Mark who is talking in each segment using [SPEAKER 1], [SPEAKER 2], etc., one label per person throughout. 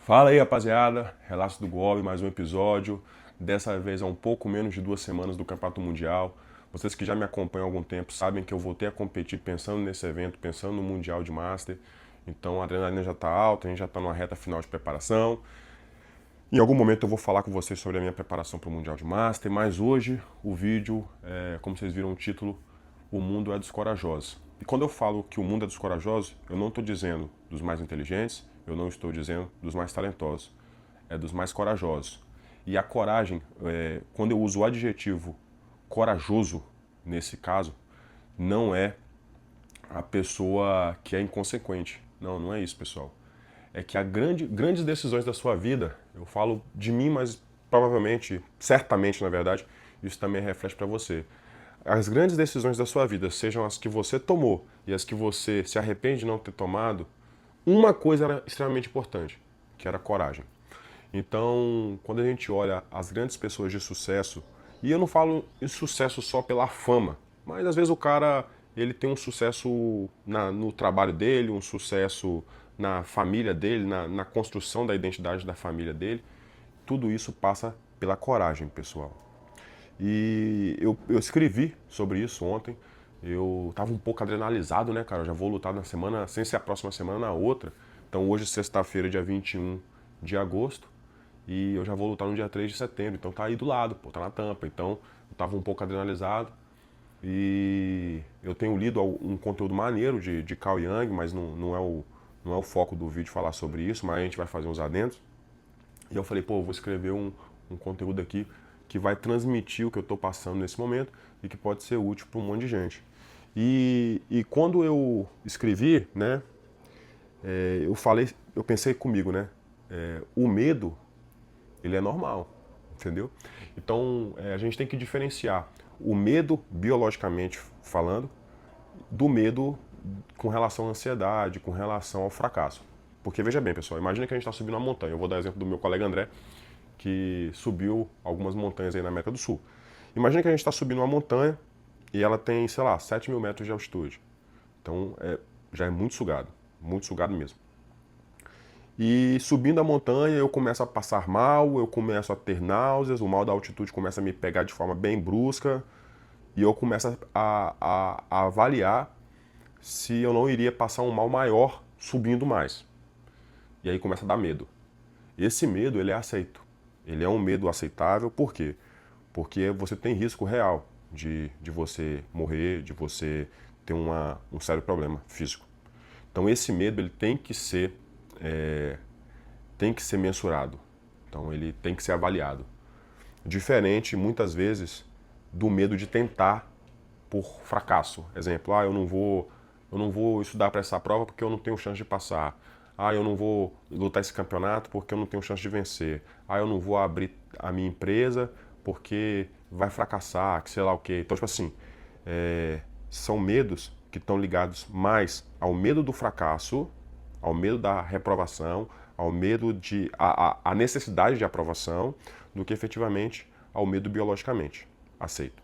[SPEAKER 1] Fala aí, rapaziada. Relatos do Golpe, mais um episódio. Dessa vez há um pouco menos de 2 semanas do Campeonato Mundial. Vocês que já me acompanham há algum tempo sabem que eu voltei a competir pensando nesse evento, pensando no Mundial de Master. Então a adrenalina já está alta, a gente já está numa reta final de preparação. Em algum momento eu vou falar com vocês sobre a minha preparação para o Mundial de Master, mas hoje o vídeo, como vocês viram o título, O Mundo é dos Corajosos. E quando eu falo que o mundo é dos corajosos, eu não estou dizendo dos mais inteligentes, eu não estou dizendo dos mais talentosos, é dos mais corajosos. E a coragem, quando eu uso o adjetivo corajoso, nesse caso, não é a pessoa que é inconsequente. Não, não é isso, pessoal. É que grandes decisões da sua vida, eu falo de mim, mas provavelmente, certamente, na verdade, isso também reflete para você. As grandes decisões da sua vida, sejam as que você tomou e as que você se arrepende de não ter tomado, uma coisa era extremamente importante, que era coragem. Então, quando a gente olha as grandes pessoas de sucesso, e eu não falo em sucesso só pela fama, mas às vezes o cara ele tem um sucesso no trabalho dele, um sucesso na família dele, na construção da identidade da família dele. Tudo isso passa pela coragem, pessoal. E eu escrevi sobre isso ontem. Eu tava um pouco adrenalizado, né, cara? Eu já vou lutar na semana, sem ser a próxima semana, na outra. Então hoje, sexta-feira, dia 21 de agosto. E eu já vou lutar no dia 3 de setembro. Então tá aí do lado, pô, tá na tampa. Então eu tava um pouco adrenalizado. E eu tenho lido um conteúdo maneiro de Cao Yang, mas não é o foco do vídeo falar sobre isso, mas a gente vai fazer uns adendos. E eu falei, pô, eu vou escrever um conteúdo aqui que vai transmitir o que eu estou passando nesse momento e que pode ser útil para um monte de gente. E quando eu escrevi, né, eu pensei comigo, né, o medo, ele é normal, entendeu? Então, a gente tem que diferenciar o medo, biologicamente falando, do medo com relação à ansiedade, com relação ao fracasso. Porque veja bem, pessoal, imagina que a gente está subindo uma montanha. Eu vou dar exemplo do meu colega André, que subiu algumas montanhas aí na América do Sul. Imagina que a gente está subindo uma montanha e ela tem, sei lá, 7.000 metros de altitude. Então já é muito sugado mesmo. E subindo a montanha eu começo a passar mal, eu começo a ter náuseas, o mal da altitude começa a me pegar de forma bem brusca e eu começo a avaliar se eu não iria passar um mal maior subindo mais. E aí começa a dar medo. Esse medo, ele é aceito. Ele é um medo aceitável, por quê? Porque você tem risco real de você morrer, de você ter um sério problema físico. Então esse medo, ele tem que ser mensurado. Então ele tem que ser avaliado. Diferente, muitas vezes, do medo de tentar por fracasso. Exemplo, eu não vou estudar para essa prova porque eu não tenho chance de passar. Ah, eu não vou lutar esse campeonato porque eu não tenho chance de vencer. Ah, eu não vou abrir a minha empresa porque vai fracassar, que sei lá o quê. Então, tipo assim, são medos que estão ligados mais ao medo do fracasso, ao medo da reprovação, ao medo a necessidade de aprovação, do que efetivamente ao medo biologicamente aceito.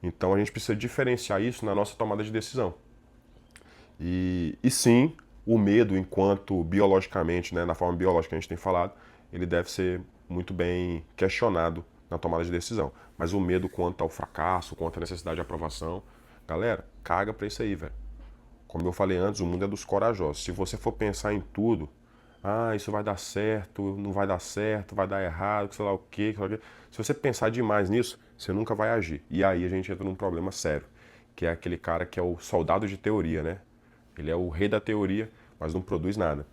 [SPEAKER 1] Então a gente precisa diferenciar isso na nossa tomada de decisão. E sim, o medo, enquanto biologicamente, né, na forma biológica que a gente tem falado, ele deve ser muito bem questionado na tomada de decisão. Mas o medo quanto ao fracasso, quanto à necessidade de aprovação, galera, caga pra isso aí, velho. Como eu falei antes, o mundo é dos corajosos. Se você for pensar em tudo, isso vai dar certo, não vai dar certo, vai dar errado, sei lá o quê, sei lá o quê. Se você pensar demais nisso, você nunca vai agir. E aí a gente entra num problema sério, que é aquele cara que é o soldado de teoria, né? Ele é o rei da teoria, mas não produz nada.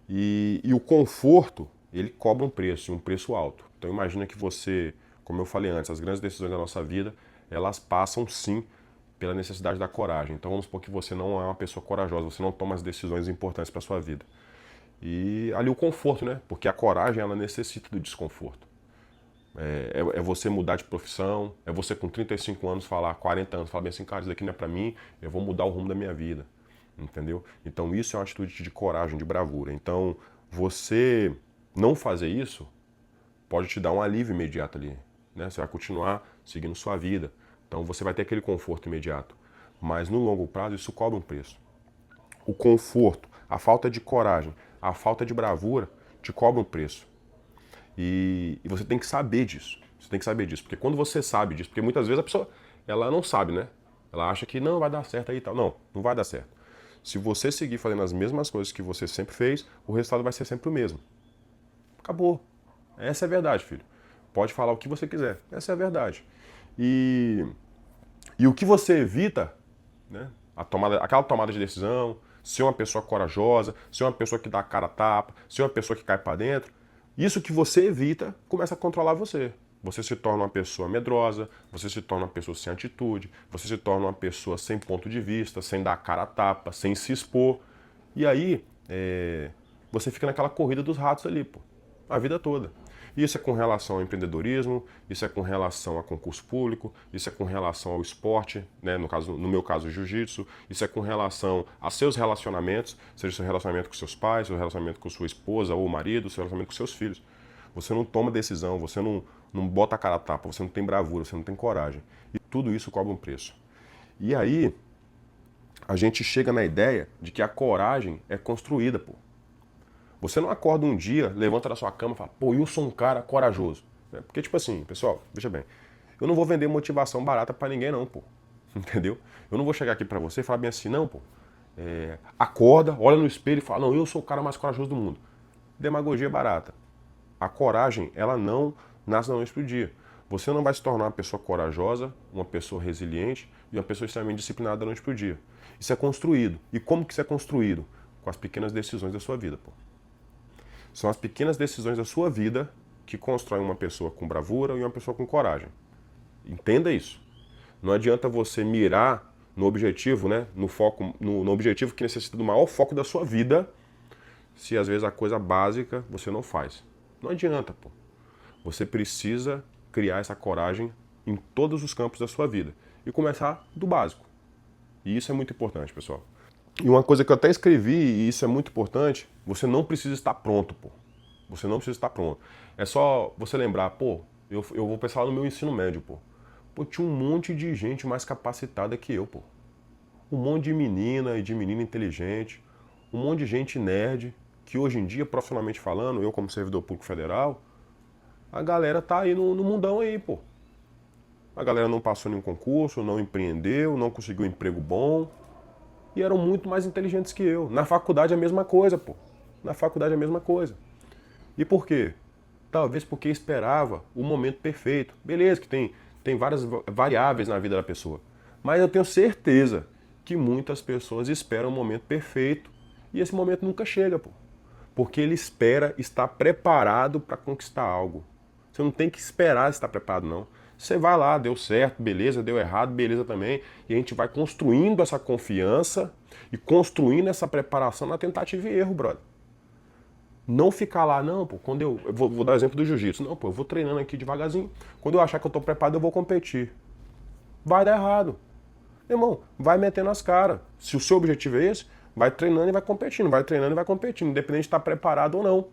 [SPEAKER 1] E o conforto, ele cobra um preço, um preço alto. Então imagina que você, como eu falei antes, as grandes decisões da nossa vida, elas passam sim pela necessidade da coragem. Então vamos supor que você não é uma pessoa corajosa, você não toma as decisões importantes para sua vida. E ali o conforto, né? Porque a coragem, ela necessita do desconforto. É você mudar de profissão, é você com 35 anos falar, 40 anos, falar bem assim, cara, isso daqui não é pra mim, eu vou mudar o rumo da minha vida. Entendeu? Então isso é uma atitude de coragem, de bravura. Então você não fazer isso pode te dar um alívio imediato ali, né? Você vai continuar seguindo sua vida. Então você vai ter aquele conforto imediato. Mas no longo prazo isso cobra um preço. O conforto, a falta de coragem, a falta de bravura, te cobra um preço. E você tem que saber disso. Você tem que saber disso. Porque quando você sabe disso, porque muitas vezes a pessoa ela não sabe, né? Ela acha que não vai dar certo aí e tal. Não, não vai dar certo. Se você seguir fazendo as mesmas coisas que você sempre fez, o resultado vai ser sempre o mesmo. Acabou. Essa é a verdade, filho. Pode falar o que você quiser. Essa é a verdade. E o que você evita, né? Aquela tomada de decisão, ser uma pessoa corajosa, ser uma pessoa que dá a cara a tapa, ser uma pessoa que cai para dentro, isso que você evita começa a controlar você. Você se torna uma pessoa medrosa, você se torna uma pessoa sem atitude, você se torna uma pessoa sem ponto de vista, sem dar a cara a tapa, sem se expor. E aí, você fica naquela corrida dos ratos ali, pô, a vida toda. Isso é com relação ao empreendedorismo, isso é com relação a concurso público, isso é com relação ao esporte, né? No meu caso, o jiu-jitsu, isso é com relação a seus relacionamentos, seja seu relacionamento com seus pais, seu relacionamento com sua esposa ou marido, seu relacionamento com seus filhos. Você não toma decisão, você não bota a cara a tapa, você não tem bravura, você não tem coragem. E tudo isso cobra um preço. E aí, a gente chega na ideia de que a coragem é construída, pô. Você não acorda um dia, levanta da sua cama e fala, pô, eu sou um cara corajoso. Porque, tipo assim, pessoal, veja bem, eu não vou vender motivação barata pra ninguém não, pô. Entendeu? Eu não vou chegar aqui pra você e falar bem assim, não, pô. Acorda, olha no espelho e fala, não, eu sou o cara mais corajoso do mundo. Demagogia barata. A coragem, ela não nasce da noite pro dia. Você não vai se tornar uma pessoa corajosa, uma pessoa resiliente e uma pessoa extremamente disciplinada da noite pro dia. Isso é construído. E como que isso é construído? Com as pequenas decisões da sua vida, pô. São as pequenas decisões da sua vida que constroem uma pessoa com bravura e uma pessoa com coragem. Entenda isso. Não adianta você mirar no objetivo, né? No foco, no objetivo que necessita do maior foco da sua vida, se às vezes a coisa básica você não faz. Não adianta, pô. Você precisa criar essa coragem em todos os campos da sua vida e começar do básico. E isso é muito importante, pessoal. E uma coisa que eu até escrevi, e isso é muito importante, você não precisa estar pronto, pô. Você não precisa estar pronto. É só você lembrar, pô, eu vou pensar no meu ensino médio, pô. Pô, tinha um monte de gente mais capacitada que eu, pô. Um monte de menina e de menina inteligente, um monte de gente nerd, que hoje em dia, profissionalmente falando, eu como servidor público federal, a galera tá aí no mundão aí, pô. A galera não passou nenhum concurso, não empreendeu, não conseguiu um emprego bom, e eram muito mais inteligentes que eu. Na faculdade é a mesma coisa, pô. Na faculdade é a mesma coisa. E por quê? Talvez porque esperava o momento perfeito. Beleza, que tem várias variáveis na vida da pessoa. Mas eu tenho certeza que muitas pessoas esperam o momento perfeito e esse momento nunca chega, pô. Porque ele espera estar preparado para conquistar algo. Você não tem que esperar estar preparado, não. Você vai lá, deu certo, beleza, deu errado, beleza também. E a gente vai construindo essa confiança e construindo essa preparação na tentativa e erro, brother. Não ficar lá, não, pô, quando eu vou dar o exemplo do jiu-jitsu. Não, pô, eu vou treinando aqui devagarzinho. Quando eu achar que eu tô preparado, eu vou competir. Vai dar errado. Irmão, vai metendo as caras. Se o seu objetivo é esse, vai treinando e vai competindo. Vai treinando e vai competindo, independente de estar preparado ou não.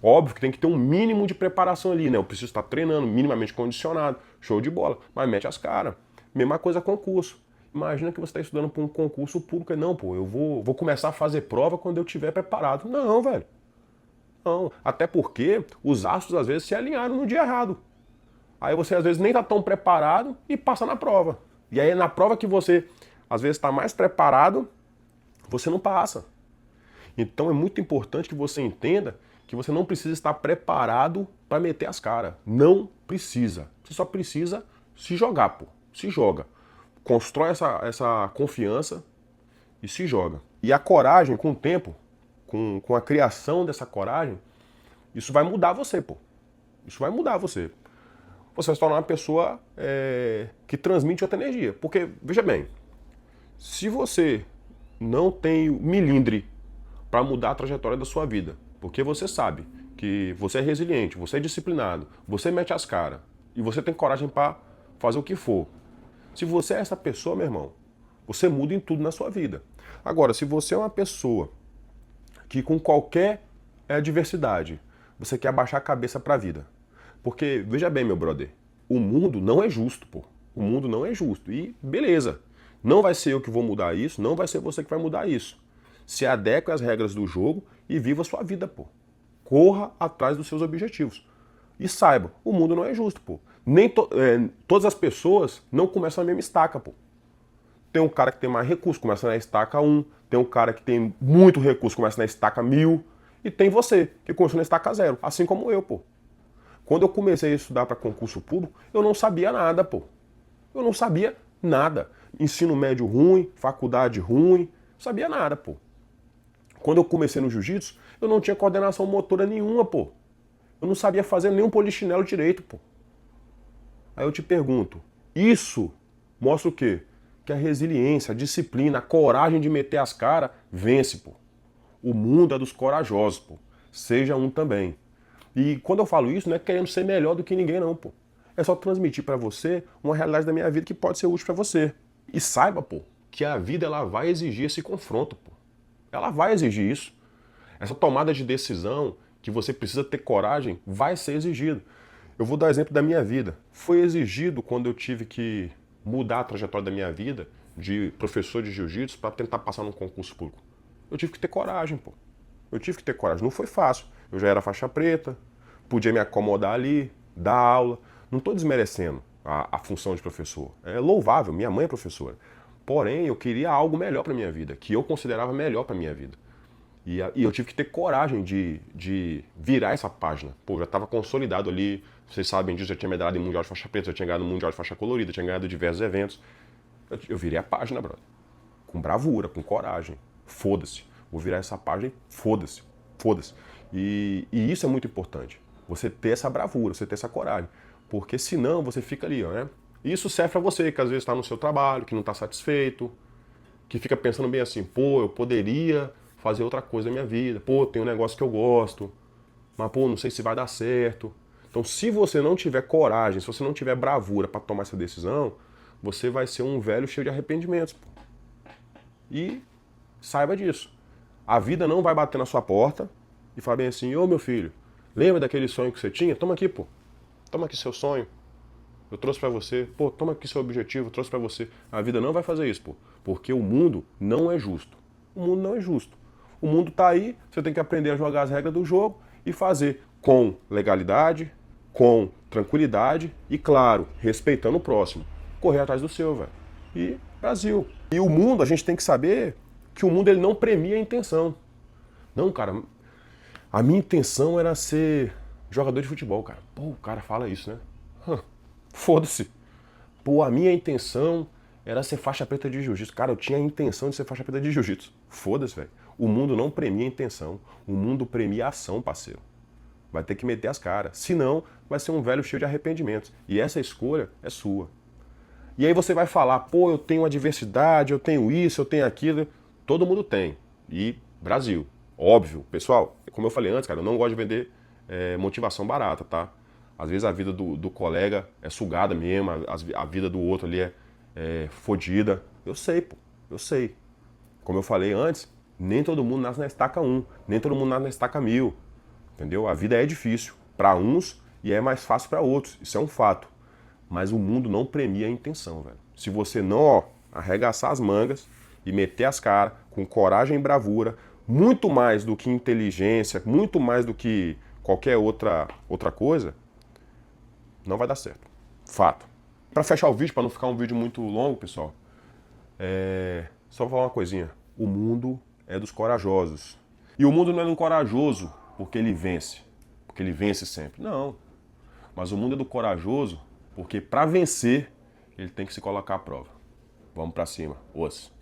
[SPEAKER 1] Óbvio que tem que ter um mínimo de preparação ali, né? Eu preciso estar treinando, minimamente condicionado. Show de bola. Mas mete as caras. Mesma coisa concurso. Imagina que você está estudando para um concurso público. Não, pô, eu vou começar a fazer prova quando eu estiver preparado. Não, velho. Não. Até porque os astros às vezes se alinharam no dia errado. Aí você às vezes nem está tão preparado e passa na prova. E aí na prova que você às vezes está mais preparado, você não passa. Então é muito importante que você entenda que você não precisa estar preparado para meter as caras. Não precisa. Você só precisa se jogar, pô. Se joga. Constrói essa confiança e se joga. E a coragem, com o tempo, com a criação dessa coragem, isso vai mudar você, pô. Isso vai mudar você. Você vai se tornar uma pessoa que transmite outra energia. Porque, veja bem, se você não tem milindre para mudar a trajetória da sua vida, porque você sabe que você é resiliente, você é disciplinado, você mete as caras e você tem coragem para fazer o que for. Se você é essa pessoa, meu irmão, você muda em tudo na sua vida. Agora, se você é uma pessoa que com qualquer adversidade você quer abaixar a cabeça para a vida, porque, veja bem, meu brother, o mundo não é justo, pô. O mundo não é justo. E beleza, não vai ser eu que vou mudar isso, não vai ser você que vai mudar isso. Se adeque às regras do jogo e viva a sua vida, pô. corra atrás dos seus objetivos. E saiba, o mundo não é justo, pô. Todas as pessoas não começam na mesma estaca, pô. Tem um cara que tem mais recurso, começa na estaca 1. Tem um cara que tem muito recurso, começa na estaca 1000. E tem você, que começou na estaca 0, assim como eu, pô. Quando eu comecei a estudar para concurso público, eu não sabia nada, pô. Eu não sabia nada. Ensino médio ruim, faculdade ruim, não sabia nada, pô. Quando eu comecei no jiu-jitsu, eu não tinha coordenação motora nenhuma, pô. Eu não sabia fazer nenhum polichinelo direito, pô. Aí eu te pergunto, isso mostra o quê? Que a resiliência, a disciplina, a coragem de meter as caras vence, pô. O mundo é dos corajosos, pô. Seja um também. E quando eu falo isso, não é querendo ser melhor do que ninguém, não, pô. É só transmitir pra você uma realidade da minha vida que pode ser útil pra você. E saiba, pô, que a vida ela vai exigir esse confronto, pô. Ela vai exigir isso. Essa tomada de decisão que você precisa ter coragem vai ser exigido. Eu vou dar exemplo da minha vida. Foi exigido quando eu tive que mudar a trajetória da minha vida de professor de jiu-jitsu para tentar passar num concurso público. Eu tive que ter coragem, pô. Eu tive que ter coragem. Não foi fácil. Eu já era faixa preta, podia me acomodar ali, dar aula. Não estou desmerecendo a função de professor. É louvável, minha mãe é professora. Porém, eu queria algo melhor para minha vida, que eu considerava melhor para minha vida. E eu tive que ter coragem de virar essa página. Pô, já estava consolidado ali, vocês sabem disso, já tinha medalhado em Mundial de Faixa Preta, já tinha ganhado Mundial de Faixa Colorida, tinha ganhado diversos eventos. Eu virei a página, brother. Com bravura, com coragem. Foda-se. Vou virar essa página e foda-se. Foda-se. E isso é muito importante. Você ter essa bravura, você ter essa coragem. Porque senão você fica ali, ó, né? E isso serve pra você, que às vezes está no seu trabalho, que não está satisfeito, que fica pensando bem assim, pô, eu poderia fazer outra coisa na minha vida, pô, tem um negócio que eu gosto, mas pô, não sei se vai dar certo. Então, se você não tiver coragem, se você não tiver bravura para tomar essa decisão, você vai ser um velho cheio de arrependimentos. Pô. E saiba disso. A vida não vai bater na sua porta e falar bem assim, ô meu filho, lembra daquele sonho que você tinha? Toma aqui, pô. Toma aqui seu sonho. Eu trouxe pra você. Pô, toma aqui seu objetivo, eu trouxe pra você. A vida não vai fazer isso, pô. Porque o mundo não é justo. O mundo não é justo. O mundo tá aí, você tem que aprender a jogar as regras do jogo e fazer com legalidade, com tranquilidade e, claro, respeitando o próximo. Correr atrás do seu, velho. E Brasil. E o mundo, a gente tem que saber que o mundo ele não premia a intenção. Não, cara, a minha intenção era ser jogador de futebol, cara. Pô, o cara fala isso, né? Foda-se. Pô, a minha intenção era ser faixa preta de jiu-jitsu. Cara, eu tinha a intenção de ser faixa preta de jiu-jitsu. Foda-se, velho. O mundo não premia a intenção. O mundo premia a ação, parceiro. Vai ter que meter as caras. Senão, vai ser um velho cheio de arrependimentos. E essa escolha é sua. E aí você vai falar, pô, eu tenho adversidade, eu tenho isso, eu tenho aquilo. Todo mundo tem. E Brasil. Óbvio. Pessoal, como eu falei antes, cara, eu não gosto de vender motivação barata, tá? Às vezes a vida do colega é sugada mesmo, a vida do outro ali é fodida. Eu sei, pô. Eu sei. Como eu falei antes, nem todo mundo nasce na estaca 1, nem todo mundo nasce na estaca 1000. Entendeu? A vida é difícil para uns e é mais fácil para outros. Isso é um fato. Mas o mundo não premia a intenção, velho. Se você não, ó, arregaçar as mangas e meter as caras com coragem e bravura, muito mais do que inteligência, muito mais do que qualquer outra coisa, não vai dar certo. Fato. Para fechar o vídeo, para não ficar um vídeo muito longo, pessoal, só vou falar uma coisinha. O mundo é dos corajosos. E o mundo não é do corajoso porque ele vence sempre. Não. Mas o mundo é do corajoso porque para vencer ele tem que se colocar à prova. Vamos para cima. Osso.